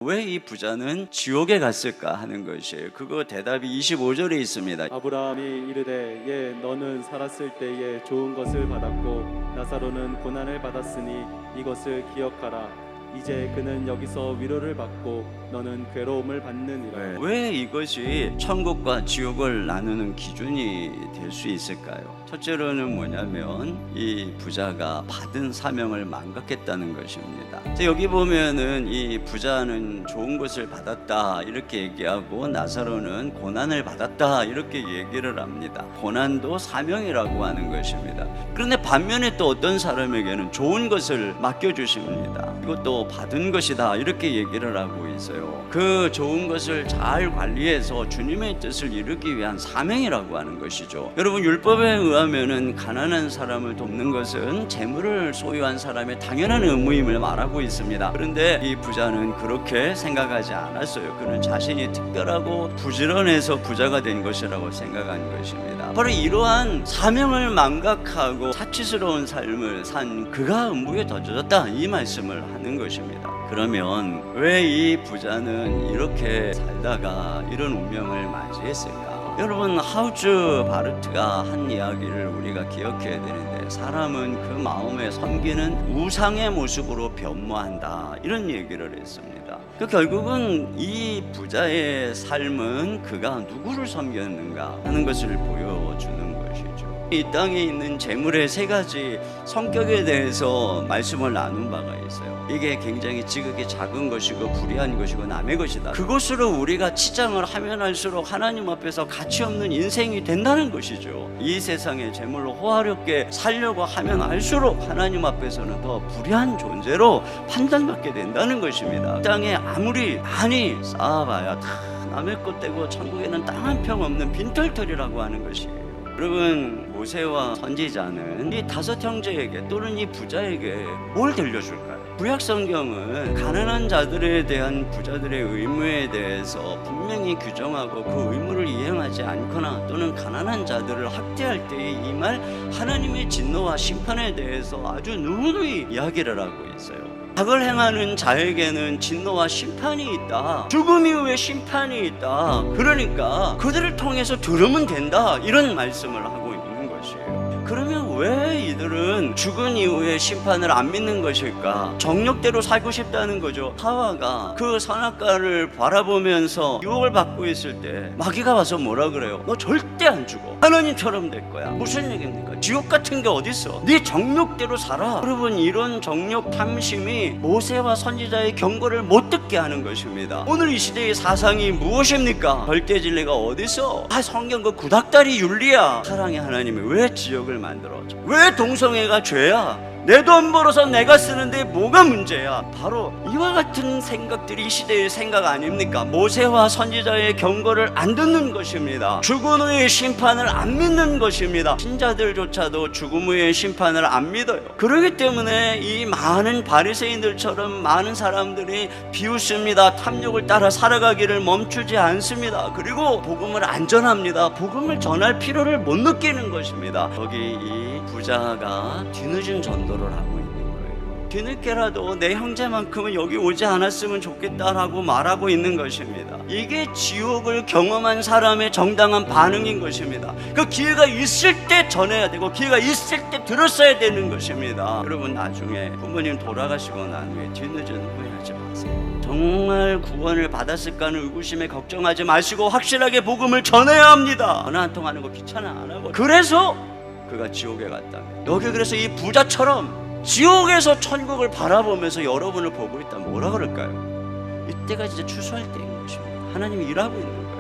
왜 이 부자는 지옥에 갔을까 하는 것이에요. 그거 대답이 25절에 있습니다. 아브라함이 이르되 예 너는 살았을 때에 좋은 것을 받았고 나사로는 고난을 받았으니 이것을 기억하라. 이제 그는 여기서 위로를 받고 너는 괴로움을 받느니라. 왜 이것이 천국과 지옥을 나누는 기준이 될 수 있을까요? 첫째로는 뭐냐면 이 부자가 받은 사명을 망각했다는 것입니다. 여기 보면은 이 부자는 좋은 것을 받았다 이렇게 얘기하고 나사로는 고난을 받았다 이렇게 얘기를 합니다. 고난도 사명이라고 하는 것입니다. 그런데 반면에 또 어떤 사람에게는 좋은 것을 맡겨주십니다. 이것도 받은 것이다 이렇게 얘기를 하고 있어요. 그 좋은 것을 잘 관리해서 주님의 뜻을 이루기 위한 사명이라고 하는 것이죠. 여러분, 율법에 의하면은 가난한 사람을 돕는 것은 재물을 소유한 사람의 당연한 의무임을 말하고 있습니다. 그런데 이 부자는 그렇게 생각하지 않았어요. 그는 자신이 특별하고 부지런해서 부자가 된 것이라고 생각한 것입니다. 바로 이러한 사명을 망각하고 사치스러운 삶을 산 그가 음부에 던져졌다 이 말씀을 하는 것입니다. 그러면 왜 이 부자는 이렇게 살다가 이런 운명을 맞이했을까? 여러분, 하우즈 바르트가 한 이야기를 우리가 기억해야 되는데, 사람은 그 마음에 섬기는 우상의 모습으로 변모한다 이런 얘기를 했습니다. 결국은 이 부자의 삶은 그가 누구를 섬겼는가 하는 것을 보여주는 것이죠. 이 땅에 있는 재물의 세 가지 성격에 대해서 말씀을 나눈 바가 있어요. 이게 굉장히 지극히 작은 것이고 불의한 것이고 남의 것이다. 그것으로 우리가 치장을 하면 할수록 하나님 앞에서 가치 없는 인생이 된다는 것이죠. 이 세상의 재물로 호화롭게 살려고 하면 할수록 하나님 앞에서는 더 불의한 존재로 판단받게 된다는 것입니다. 이 땅에 아무리 많이 쌓아봐야 다 남의 것 되고 천국에는 땅 한 평 없는 빈털터리라고 하는 것이에요. 여러분, 모세와 선지자는 이 다섯 형제에게 또는 이 부자에게 뭘 들려줄까요? 구약 성경은 가난한 자들에 대한 부자들의 의무에 대해서 분명히 규정하고 그 의무를 이행하지 않거나 또는 가난한 자들을 학대할 때에 임할 하나님의 진노와 심판에 대해서 아주 누누이 이야기를 하고 있어요. 악을 행하는 자에게는 진노와 심판이 있다. 죽음 이후에 심판이 있다. 그러니까 그들을 통해서 들으면 된다. 이런 말씀을 하고 있는 것이에요. 그러면 왜 이들은 죽은 이후에 심판을 안 믿는 것일까? 정욕대로 살고 싶다는 거죠. 하와가 그 선악과를 바라보면서 유혹을 받고 있을 때 마귀가 와서 뭐라 그래요? 너 절대 안 죽어. 하나님처럼 될 거야. 무슨 얘기입니까? 지옥 같은 게 어딨어? 네 정욕대로 살아. 여러분, 이런 정욕 탐심이 모세와 선지자의 경고를 못 듣게 하는 것입니다. 오늘 이 시대의 사상이 무엇입니까? 절대진리가 어딨어? 성경 그 구닥다리 윤리야. 사랑의 하나님이 왜 지옥을 만들어줘? 왜 동성애가 죄야? 내 돈 벌어서 내가 쓰는데 뭐가 문제야? 바로 이와 같은 생각들이 이 시대의 생각 아닙니까? 모세와 선지자의 경고를 안 듣는 것입니다. 죽은 후의 심판을 안 믿는 것입니다. 신자들조차도 죽음 후의 심판을 안 믿어요. 그렇기 때문에 이 많은 바리새인들처럼 많은 사람들이 비웃습니다. 탐욕을 따라 살아가기를 멈추지 않습니다. 그리고 복음을 안 전합니다. 복음을 전할 필요를 못 느끼는 것입니다. 거기 이 부자가 뒤늦은 전도를 하고 있는 거예요. 뒤늦게라도 내 형제만큼은 여기 오지 않았으면 좋겠다라고 말하고 있는 것입니다. 이게 지옥을 경험한 사람의 정당한 반응인 것입니다. 그 기회가 있을 때 전해야 되고 기회가 있을 때 들었어야 되는 것입니다. 여러분, 나중에 부모님 돌아가시고 난 후에 뒤늦은 후회하지 마세요. 정말 구원을 받았을까 하는 의구심에 걱정하지 마시고 확실하게 복음을 전해야 합니다. 전화 한 통 하는 거 귀찮아 안 하고. 그래서 그가 지옥에 갔다. 여기 그래서 이 부자처럼 지옥에서 천국을 바라보면서 여러분을 보고 있다. 뭐라 그럴까요? 이때가 진짜 추수할 때인 것입니다. 하나님이 일하고 있는 거예요.